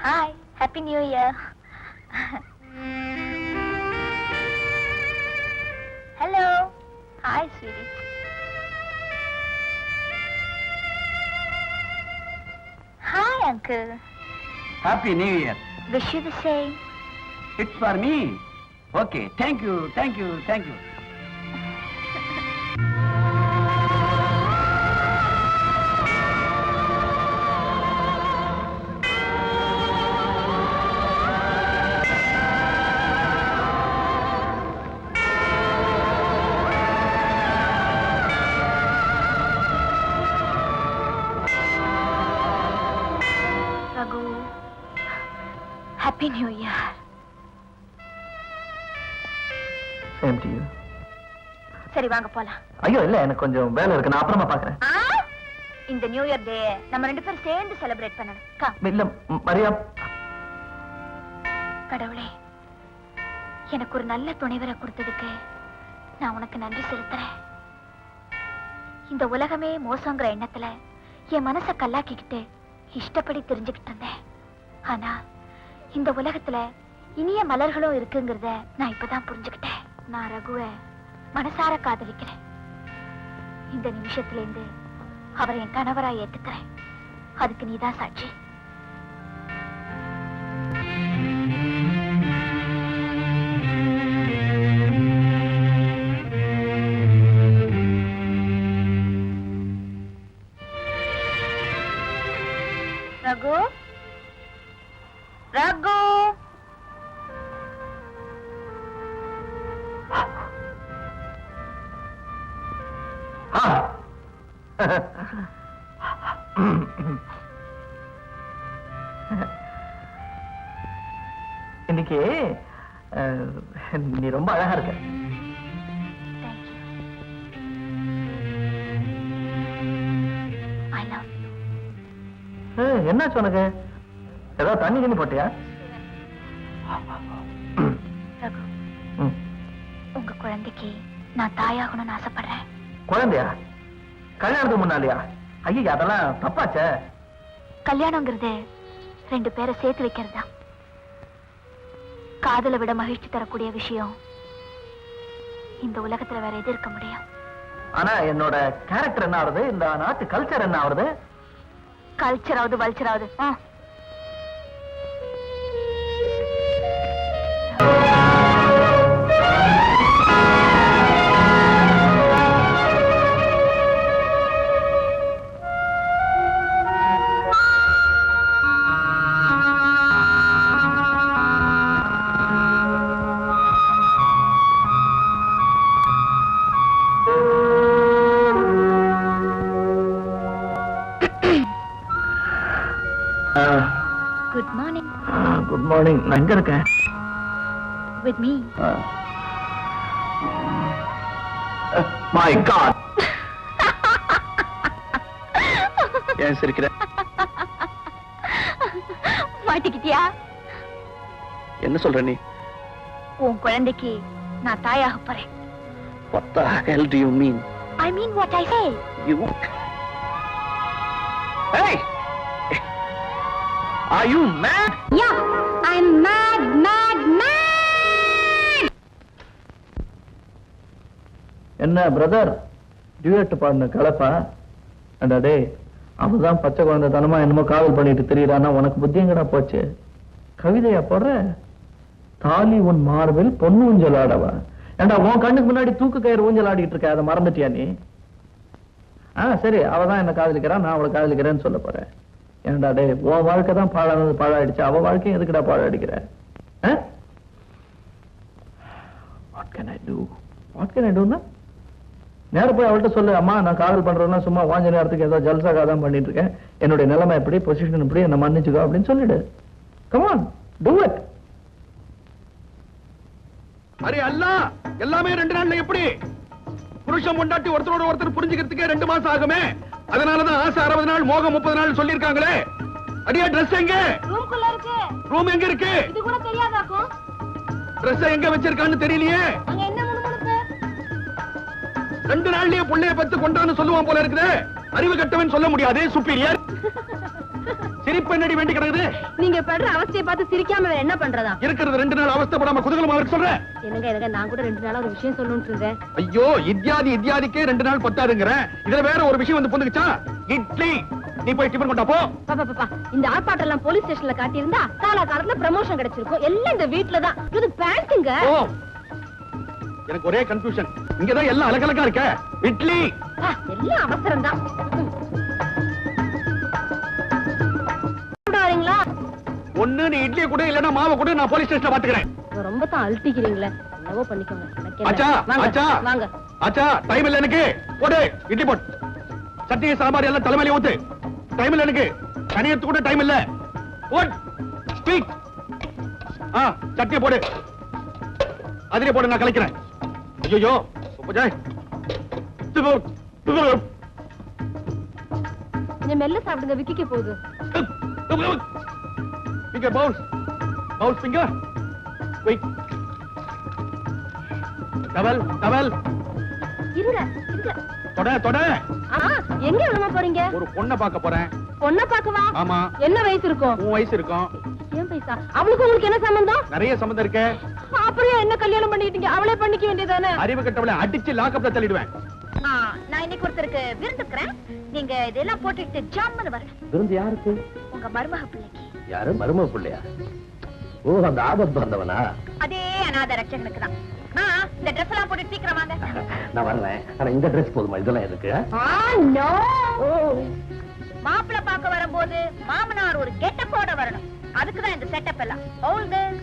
Hi, Happy New Year. Hello. Hi, sweetie. Hi, Uncle. Happy New Year. Wish you the same. It's for me. Okay, thank you, thank you, thank you. Raghu, Happy New Year. Same to you. சரி வாங்க போலாம். ஐயோ இல்ல, எனக்கு கொஞ்சம் வேலை இருக்கு, நான் அப்புறமா பாக்குறேன். இந்த நியூ இயர் டே நம்ம ரெண்டு பேரும் சேர்ந்து செலிப்ரேட் பண்ணணும். Come. இல்ல மரியா. கடவுளே, எனக்கு ஒரு நல்ல துணைவரை கொடுத்ததுக்கு நான் உனக்கு நன்றி செலுத்துறேன். இந்த உலகமே மோசங்கிற எண்ணத்துல என் மனசை கல்லாக்கிக்கிட்டு இஷ்டப்படி தெரிஞ்சுக்கிட்டு இருந்தேன். ஆனா இந்த உலகத்துல இனிய மலர்களும் இருக்குங்கிறத நான் இப்பதான் புரிஞ்சுக்கிட்டேன். நான் ரகுவை மனசார காதலிக்கிறேன். இந்த நிமிஷத்துல இருந்து அவரை என் கணவரா ஏத்துக்கிறேன். அதுக்கு நீதான் சாட்சி. ரகு, ரகு. இன்னைக்கு நீ ரொம்ப அழகா இருக்க. I love you. என்னாச்சு உனக்கு? ஏதாவது தண்ணி கிண்ணி போட்டியா? ரகு, உங்க குழந்தைக்கு நான் தாயாகணும்னு ஆசைப்படுறேன். குழந்தையா? கல்யாணத்துக்கு முன்னாலியா? ஐயா அதெல்லாம் தப்பாச்சே. கல்யாணங்கிறது ரெண்டு பேரை சேர்த்து வைக்கிறது தான். காதலை விட மகிழ்ச்சி தரக்கூடிய விஷயம் இந்த உலகத்துல வேற எது இருக்க முடியும்? ஆனா என்னோட கேரக்டர் என்ன ஆகுது? இந்த நாட்டு கல்ச்சர் என்ன ஆகுது? கல்ச்சர் ஆகுது, வல்ச்சர் ஆகுது. Good morning. Good morning. நான் எங்க இருக்கேன்? With me. My God. ஏன் சிரிக்கிற? மாட்டிக்கிட்டியா? என்ன சொல்ற நீ? உன் குழந்தைக்கு நான் தாயாக போறேன். What the hell do you mean? I mean what I say. You. Hey! Are you mad? Yeah, I'm mad, mad, mad. என்ன பிரதர், டியூட் பாடின கலப்பா? அண்டா டே, அவதான் பச்சை குழந்தை தனமா என்னமோ காதல் பண்ணிட்டு தெரியறானா? உனக்கு புத்தி எங்கடா போச்சு? கவிதையா போடுற? தாலி உன் மார்பில் பொண்ணு ஊஞ்சல் ஆடவா? ஏண்டா உன் கண்ணுக்கு முன்னாடி தூக்கு கயிறு ஊஞ்சல் ஆடிட்டு இருக்க, அதை மறந்துட்டியா நீ? சரி, அவதான் என்ன காதலிக்கிறான், நான் அவளை காதலிக்கிறேன்னு சொல்ல போறேன். ஏண்டா டே, உன் வாழ்க்கை தான் பாழானது, பாழாயிடுச்சு. அவ வாழ்க்கையும் எதுக்குடா பாழடிக்கிற? What can I do? What can I do? நேர போய் அவள்கிட்ட சொல்லு, அம்மா நான் காதல் பண்றேன்னா சும்மா வாஞ்ச நேரத்துக்கு ஏதோ ஜல்சாக தான் பண்ணிட்டு இருக்கேன், என்னுடைய நிலைமை எப்படி, பொசிஷன் எப்படி, என்ன மன்னிச்சுக்கோ அப்படின்னு சொல்லிடு. Come on, do it. அரே அல்லா, எல்லாமே 2 நாள்ல எப்படி? புருஷன் பொண்டாட்டி ஒருத்தரோட ஒருத்தர் புரிஞ்சுக்கிறதுக்கே 2 மாசம் ஆகுமே. அதனாலதான் ஆசை 60 நாள், மோகம் 30 நாள் சொல்லி இருக்காங்களே. அடியா Dress எங்க? ரூம்குள்ள இருக்கு. ரூம் எங்க இருக்கு? இது கூட தெரியாதாக்கும்? Dress எங்க வச்சிருக்கான்னு தெரியலையே. அங்க என்ன முணுமுணுக்கு? 2 நாள்லயே புள்ளைய பத்து கொண்டான்னு சொல்லுவான் போல இருக்குது. அறிவு கட்டவன் சொல்ல முடியாது, சுப்பீரியர். சிரிப்பு என்னடி வேண்டி கிடக்குது? நீங்க படுற அவஸ்தையை பார்த்து சிரிக்காம வேற என்ன பண்றதா? இருக்கிறது 2 நாள் அவஸ்தைப்படாம குதூகலமா இருக்கு சொல்றேன். என்னங்க நான் கூட 2 நாளா ஒரு விஷயம் சொல்லணும்னு இருந்தேன். ஐயோ, இத்தியாதிக்கே 2 நாள் பத்தாதுங்கறேன். இதுல வேற ஒரு விஷயம் வந்து பொந்துக்குச்சா? இட்லி, நீ போய் டிபன் கொண்டா போ. பாப்பா இந்த ஆர்ப்பாட்டம் எல்லாம் போலீஸ் ஸ்டேஷன்ல காட்டி இருந்தா காலகாலத்துல ப்ரமோஷன் கிடைச்சிருக்கும். எல்லாம் இந்த வீட்ல தான். இது பேண்ட்ங்க. ஓ, எனக்கு ஒரே கன்ஃபியூஷன். இங்க தான் எல்லாம் அலகலகா இருக்க. இட்லி எல்லாம் அவசரம் தான். வரீங்களா? ஒண்ணு நீ இட்லியை கூட இல்லனா மாவை கூட, நான் போலீஸ் ஸ்டேஷன்ல பாத்துக்கறேன். ரொம்ப தான் அல்ட்டிக்கிறீங்களே. என்னவோ பண்ணிக்கோங்க. ஆச்சா ஆச்சா வாங்க. ஆச்சா, டைம் இல்ல எனக்கு. போடு இட்லி போடு. சட்னி சாம்பார் எல்லாம் தலைமையில ஊத்து. டைம் இல்ல எனக்கு. கனியத்து கூட டைம் இல்ல. Boat speak. சட்னி போடு. அதிலே போடு, நான் கலக்கிறேன். ஐயோ போஜாய். கொஞ்சம் மெல்ல சாப்பிடுங்க, விக்கிக்க போகுது. Finger bounce. Bounce finger. Quick. Towel. இருங்க. தொட. எங்க விடமா போறீங்க? ஒரு பொண்ணை பார்க்க போறேன். பொண்ணை பார்க்கவா? ஆமா. என்ன வயசு இருக்கும்? 3 வயசு இருக்கும். ஏன் பைசா? அவளுக்கு உங்களுக்கு என்ன சம்பந்தம்? நிறைய சம்பந்தம் இருக்கே. அப்புறம் என்ன கல்யாணம் பண்ணிட்டீங்க? அவளே பண்ணிக்க வேண்டியதானே? அறிவு கட்டவளை அடிச்சு லாக்கப்ல தள்ளிடுவேன். நான் இன்னைக்கு ஒருத்தருக்கு விருந்துக்கிறேன். நீங்க இதெல்லாம் போட்டுட்டு ஜாமன் வரணும். விருந்து யாருக்கு? உங்க மருமக பிள்ளைக்கு. யாரு? மருமக பிள்ளையா? ஓ, அந்த ஆபத் வந்தவனா? அதே அநாத ரட்சகனுக்கு தான். இந்த ட்ரெஸ் எல்லாம் போட்டு சீக்கிரம் வாங்க. நான் வர்றேன். ஆனா இந்த ட்ரெஸ் போதுமா? இதெல்லாம் எதுக்கு? மாப்பிள்ள பார்க்க வரும்போது மாமனார் ஒரு கெட்டப்போட வரணும். அதுக்குதான் இந்த செட்டப் எல்லாம். All this.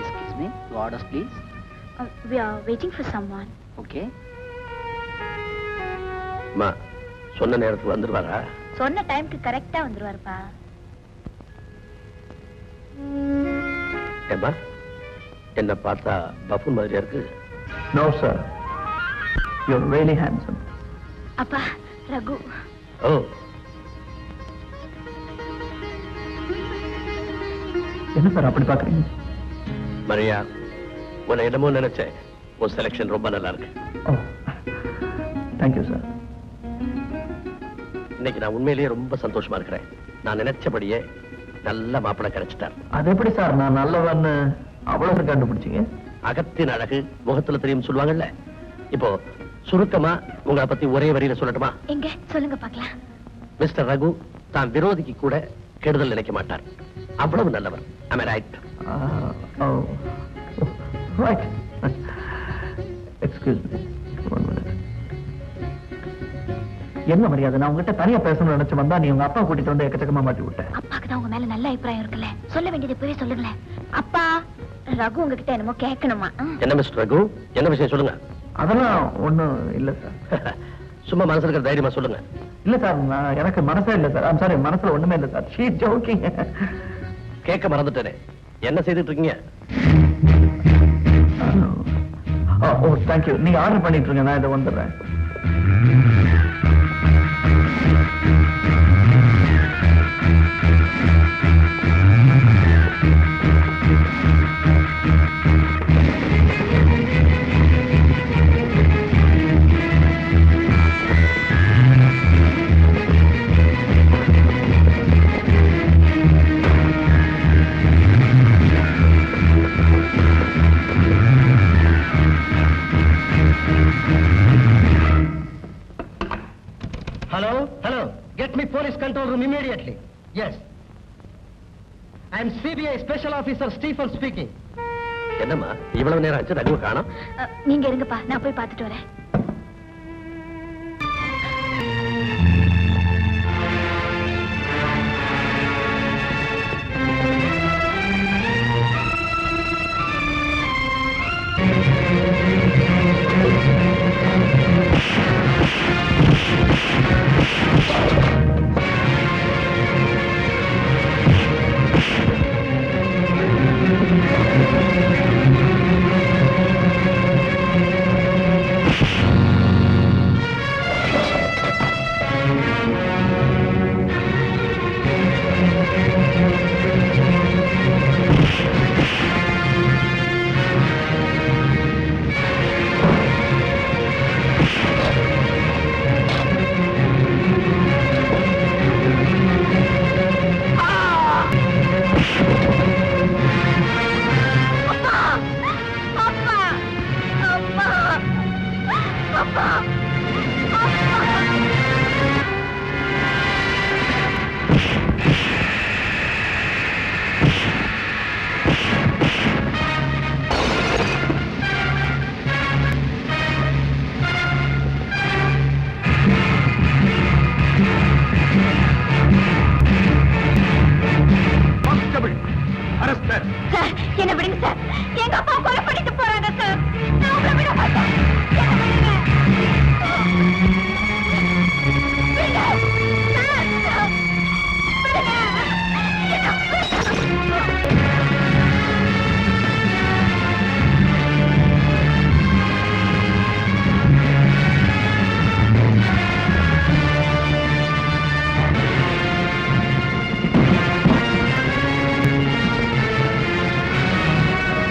Excuse me, your orders please. We are waiting for someone. Okay. மா, சொன்ன நேரத்துக்கு வந்துருவாரா? சொன்ன டைம்க்கு கரெக்ட்டா வந்துருவாருப்பா. ஏம்மா, என்ன பார்த்தா பஃபூன் மாதிரியா இருக்கு? No sir, you're really handsome. அப்பா, ரகு. ஓ, என்ன சார் அப்படி பாக்குறீங்க? மரியா, உன்னை என்னமோ நினைச்சேன். உன் செலக்ஷன் ரொம்ப நல்லா இருக்கு. ஓ, தேங்க்யூ சார். இன்னைக்கு நான் உண்மையிலேயே ரொம்ப சந்தோஷமா இருக்கிறேன். நான் நினைச்சபடியே நல்ல மாப்பிள்ளை கிடைச்சிட்டார். அது எப்படி சார் நான் நல்லவன்னு அவ்வளவு கண்டுபிடிச்சீங்க? அகத்தின் அழகு முகத்துல தெரியும் சொல்லுவாங்கல்ல. இப்போ சுருக்கமா உங்களை பத்தி ஒரே வரியில சொல்லட்டுமா? எங்க சொல்லுங்க பார்க்கலாம். மிஸ்டர் ரகு தான் விரோதிக்கு கூட கெடுதல் நினைக்க மாட்டார். அவ்வளவு நல்லவர். Am I right? Right. Excuse me. One minute. என்ன மரியாதை? நான் உங்ககிட்ட தனியா பேசணும்னு நினைச்சு வந்தா நீ உங்க அப்பா கூட்டிட்டு வந்து எக்கச்சக்கமா மாட்டி விட்ட. அப்பாக்கு தான் உங்க மேல நல்ல அபிப்பிராயம் இருக்குல்ல. சொல்ல வேண்டியது இப்பவே சொல்லுங்களேன். அப்பா, ரகு உங்ககிட்ட என்னமோ கேட்கணுமா? என்ன மிஸ்டர் ரகு, என்ன விஷயம் சொல்லுங்க. அதெல்லாம் ஒண்ணும் இல்ல சார். சும்மா மனசுல இருக்கிற தைரியமா சொல்லுங்க. இல்ல சார், எனக்கு மனசே இல்ல சார். I'm sorry, மனசுல ஒண்ணுமே இல்ல சார். She is joking. கேட்க மறந்துட்டேனே. என்ன செய்துட்டு இருக்கீங்க? ஓ, தேங்க்யூ. நீங்க ஆர்டர் பண்ணிட்டு இருங்க, நான் இதை வந்துடுறேன். Hello. Get me police control room immediately. Yes. I am CBI Special Officer Stephen speaking. என்னம்மா இவ்வளவு நேரம் ஆச்சு, ரகுவை காணோம்? நீங்க இருங்கப்பா, நான் போய் பார்த்துட்டு வரேன்.